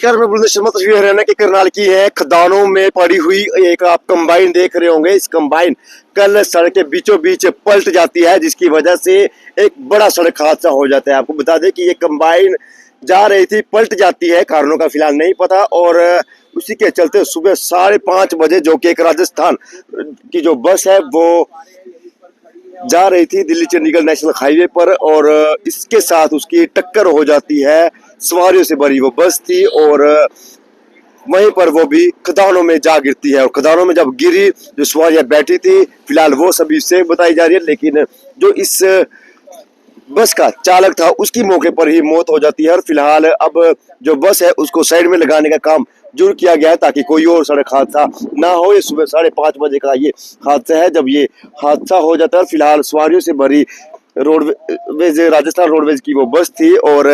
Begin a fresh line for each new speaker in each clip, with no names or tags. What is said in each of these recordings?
नमस्कार, मैं बुलंद शर्मा। तस्वीर हरियाणा के करनाल की है। खदानों में पड़ी हुई एक आप कंबाइन देख रहे होंगे। इस कंबाइन कल सड़क के बीचों बीच पलट जाती है, जिसकी वजह से एक बड़ा सड़क हादसा हो जाता है। आपको बता दें कि ये कंबाइन जा रही थी, पलट जाती है, कारणों का फिलहाल नहीं पता। और उसी के चलते सुबह 5:30 बजे जो कि एक राजस्थान की जो बस है वो जा रही थी दिल्ली चंडीगढ़ नेशनल हाईवे पर, और इसके साथ उसकी टक्कर हो जाती है। सवारियों से भरी वो बस थी और वहीं पर वो भी खदानों में जा गिरती है। और खदानों में जब गिरी, जो सवारियां बैठी थी, फिलहाल वो सभी से बताई जा रही है, लेकिन जो इस बस का चालक था उसकी मौके पर ही मौत हो जाती है। और फिलहाल अब जो बस है उसको साइड में लगाने का काम जरूर किया गया है ताकि कोई और सड़क हादसा ना हो। ये सुबह 5:30 बजे का ये हादसा है जब ये हादसा हो जाता है। फिलहाल सवारियों से भरी रोडवेज, राजस्थान रोडवेज की वो बस थी और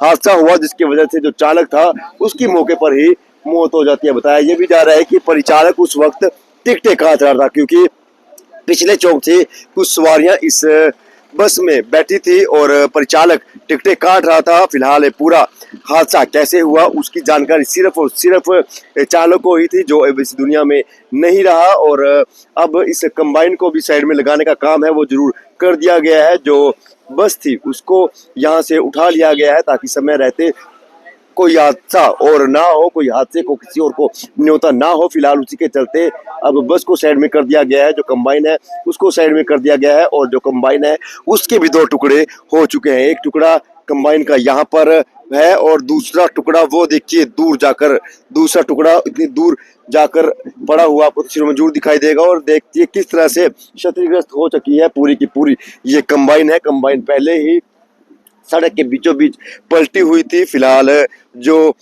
हादसा हुआ, जिसकी वजह से जो चालक था उसकी मौके पर ही मौत हो जाती है। बताया ये भी जा रहा है कि परिचालक उस वक्त टिकटें काट रहा था, क्योंकि पिछले चौक से कुछ सवारियां इस बस में बैठी थी और परिचालक टिकटें काट रहा था। फिलहाल पूरा हादसा कैसे हुआ उसकी जानकारी सिर्फ और सिर्फ चालक को ही थी, जो अब इस दुनिया में नहीं रहा। और अब इस कंबाइन को भी साइड में लगाने का काम है वो जरूर कर दिया गया है। जो बस थी उसको यहाँ से उठा लिया गया है ताकि समय रहते कोई हादसा और ना हो, कोई हादसे को किसी और को न्योता ना हो। फिलहाल उसी के चलते अब बस को साइड में कर दिया गया है, जो कंबाइन है उसको साइड में कर दिया गया है। और जो कंबाइन है उसके भी 2 टुकड़े हो चुके हैं। एक टुकड़ा कंबाइन का यहाँ पर है और दूसरा टुकड़ा वो देखिए दूर जाकर, दूसरा टुकड़ा इतनी दूर जाकर पड़ा हुआ आपको तस्वीरों में जरूर दिखाई देगा। और देखिए किस तरह से क्षतिग्रस्त हो चुकी है पूरी की पूरी ये कंबाइन है। कंबाइन पहले ही सड़क के बीचों बीच पलटी हुई थी। फिलहाल जो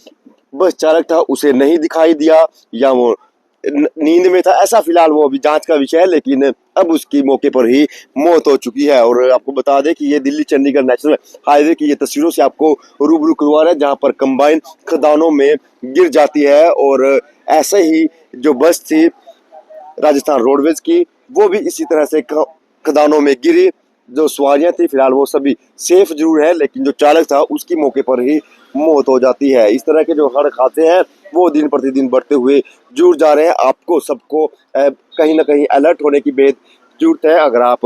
बस चालक था उसे नहीं दिखाई दिया या वो नींद में था, ऐसा फिलहाल वो अभी जांच का विषय है, लेकिन अब उसकी मौके पर ही मौत हो चुकी है। और आपको बता दें कि ये दिल्ली चंडीगढ़ नेशनल हाईवे की ये तस्वीरों से आपको रूबरू करवा रहे हैं, जहां पर कंबाइन खदानों में गिर जाती है। और ऐसे ही जो बस थी राजस्थान रोडवेज की, वो भी इसी तरह से खदानों में गिरी। जो सवारियां थी फिलहाल वो सभी सेफ जरूर है, लेकिन जो चालक था उसकी मौके पर ही मौत हो जाती है। इस तरह के जो सड़क हादसे हैं वो दिन प्रतिदिन बढ़ते हुए जुड़ जा रहे हैं। आपको सबको कहीं ना कहीं अलर्ट होने की बेहद जरूरत है। अगर आप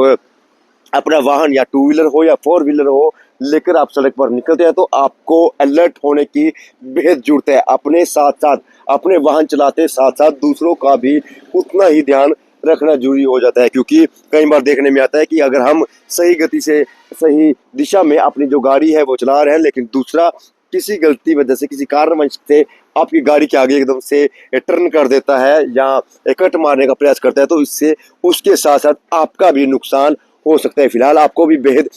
अपना वाहन या 2 व्हीलर हो या 4 व्हीलर हो लेकर आप सड़क पर निकलते हैं तो आपको अलर्ट होने की बेहद जरूरत है। अपने साथ साथ, अपने वाहन चलाते साथ साथ दूसरों का भी उतना ही ध्यान रखना जरूरी हो जाता है, क्योंकि कई बार देखने में आता है कि अगर हम सही गति से, सही दिशा में अपनी जो गाड़ी है वो चला रहे हैं, लेकिन दूसरा किसी गलती वजह से, किसी कारणवश से आपकी गाड़ी के आगे एकदम से टर्न कर देता है या कट मारने का प्रयास करता है, तो इससे उसके साथ साथ आपका भी नुकसान हो सकता है। फिलहाल आपको भी बेहद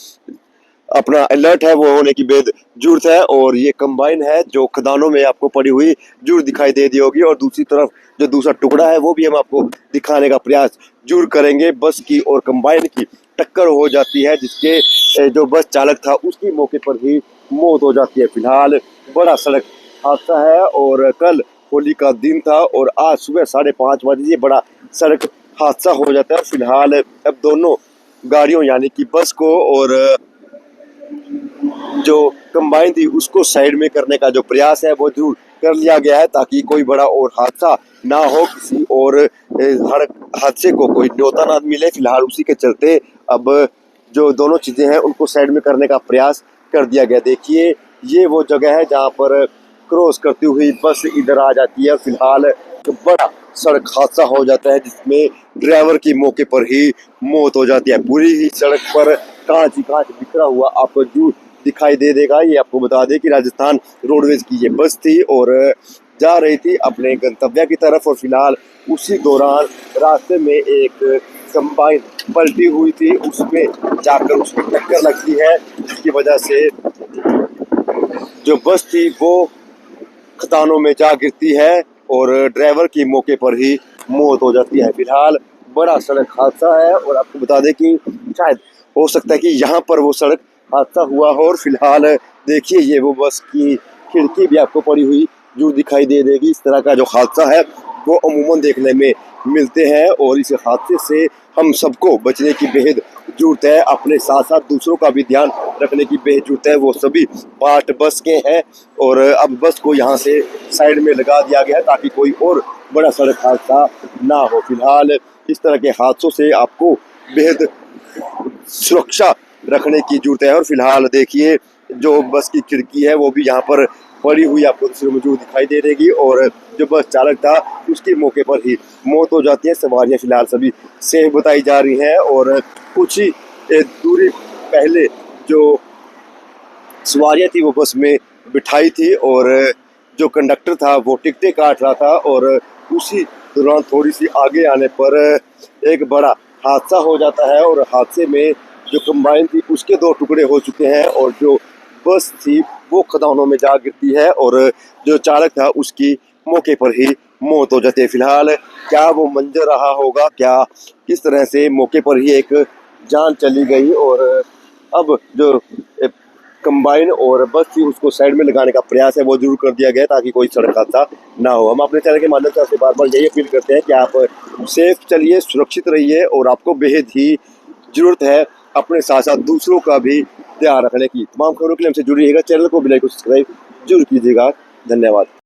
अपना अलर्ट है वो होने की बेहद जरूरत है। और ये कंबाइन है जो खदानों में आपको पड़ी हुई जरूर दिखाई दे दी होगी। और दूसरी तरफ जो दूसरा टुकड़ा है वो भी हम आपको दिखाने का प्रयास जरूर करेंगे। बस की और कंबाइन की टक्कर हो जाती है, जिसके जो बस चालक था उसकी मौके पर ही मौत हो जाती है। फिलहाल बड़ा सड़क हादसा है और कल होली का दिन था और आज सुबह 5:30 बजे ये बड़ा सड़क हादसा हो जाता है। फिलहाल अब दोनों गाड़ियों यानी कि बस को और जो कंबाइन थी उसको साइड में करने का जो प्रयास है वो जरूर कर लिया गया है ताकि कोई बड़ा और हादसा ना हो, किसी और हादसे को कोई न्योता ना मिले। फिलहाल उसी के चलते अब जो दोनों चीजें हैं उनको साइड में करने का प्रयास कर दिया गया। देखिए ये वो जगह है जहां पर क्रॉस करती हुई बस इधर आ जाती है। फिलहाल तो बड़ा सड़क हादसा हो जाता है जिसमें ड्राइवर की मौके पर ही मौत हो जाती है। पूरी ही सड़क पर कांच ही कांच बिखरा हुआ आपको जरूर दिखाई दे देगा। ये आपको बता दें कि राजस्थान रोडवेज की ये बस थी और जा रही थी अपने गंतव्य की तरफ। और फिलहाल उसी दौरान रास्ते में एक कंबाइन पलटी हुई थी, उसमें जाकर उसकी टक्कर लगती है, जिसकी वजह से जो बस थी वो खदानों में जा गिरती है और ड्राइवर की मौके पर ही मौत हो जाती है। फिलहाल बड़ा सड़क हादसा है और आपको बता दें कि शायद हो सकता है कि यहाँ पर वो सड़क हादसा हुआ हो। और फिलहाल देखिए ये वो बस की खिड़की भी आपको पड़ी हुई जरूर दिखाई दे देगी। इस तरह का जो हादसा है वो अमूमन देखने में मिलते हैं और इस हादसे से हम सबको बचने की बेहद जरूरत है, अपने साथ साथ दूसरों का भी ध्यान रखने की बेहद जरूरत है। वो सभी पार्ट बस के हैं और अब बस को यहाँ से साइड में लगा दिया गया है ताकि कोई और बड़ा सड़क हादसा ना हो। फिलहाल इस तरह के हादसों से आपको बेहद सुरक्षा रखने की जरूरत है। और फिलहाल देखिए जो बस की खिड़की है वो भी यहाँ पर पड़ी हुई आपको तस्वीर में जो दिखाई दे देगी और जो बस चालक था उसकी मौके पर ही मौत हो जाती है। सवारियां फिलहाल सभी सेफ बताई जा रही हैं और कुछ ही दूरी पहले जो सवारियां थी वो बस में बिठाई थी और जो कंडक्टर था वो टिकटें काट रहा था और उसी दौरान थोड़ी सी आगे आने पर एक बड़ा हादसा हो जाता है और हादसे में जो कंबाइन थी उसके 2 टुकड़े हो चुके हैं और जो बस थी वो खदानों में जा गिरती है और जो चालक था उसकी मौके पर ही मौत हो जाती है। फिलहाल क्या वो मंजर रहा होगा, क्या किस तरह से मौके पर ही एक जान चली गई और अब जो कंबाइन और बस थी उसको साइड में लगाने का प्रयास है वो जरूर कर दिया गया ताकि कोई सड़क हादसा ना हो। हम अपने चैनल के माध्यम से आपसे बार बार यही अपील करते हैं कि आप सेफ चलिए, सुरक्षित रहिए और आपको बेहद ही जरूरत है अपने साथ साथ दूसरों का भी ध्यान रखने की। तमाम खबरों के लिए हमसे जुड़िएगा, चैनल को भी लाइक और सब्सक्राइब जरूर कीजिएगा। धन्यवाद।